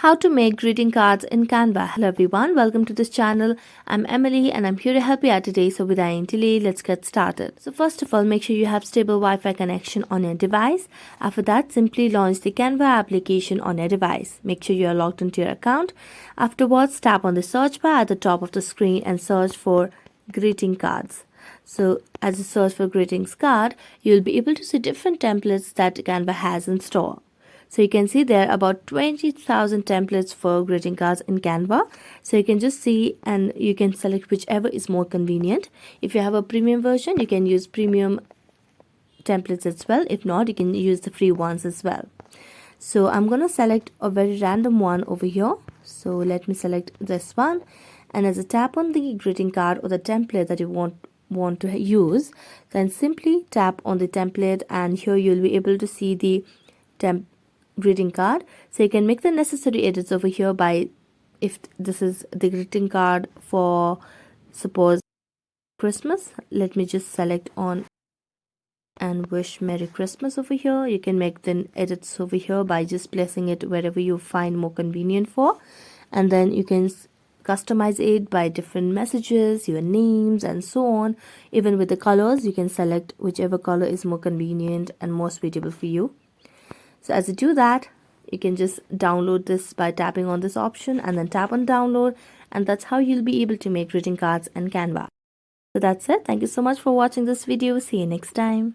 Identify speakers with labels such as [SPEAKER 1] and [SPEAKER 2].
[SPEAKER 1] How to make greeting cards in Canva. Hello everyone, welcome to this channel. I'm Emily and I'm here to help you out today. So without any delay, let's get started. So first of all, make sure you have stable Wi-Fi connection on your device. After that, simply launch the Canva application on your device. Make sure you are logged into your account. Afterwards, tap on the search bar at the top of the screen and search for greeting cards. So as you search for greetings card, you'll be able to see different templates that Canva has in store. So you can see there are about 20,000 templates for greeting cards in Canva. So you can just see and you can select whichever is more convenient. If you have a premium version, you can use premium templates as well. If not, you can use the free ones as well. So I'm going to select a very random one over here. So let me select this one. And as I tap on the greeting card or the template that you want to use, then simply tap on the template and here you'll be able to see the greeting card. So you can make the necessary edits over here by, if this is the greeting card for suppose Christmas, let me just select on and wish Merry Christmas over here. You can make the edits over here by just placing it wherever you find more convenient for, and then you can customize it by different messages, your names and so on. Even with the colors, you can select whichever color is more convenient and more suitable for you. So as you do that, you can just download this by tapping on this option and then tap on download, and that's how you'll be able to make greeting cards in Canva. So that's it. Thank you so much for watching this video. See you next time.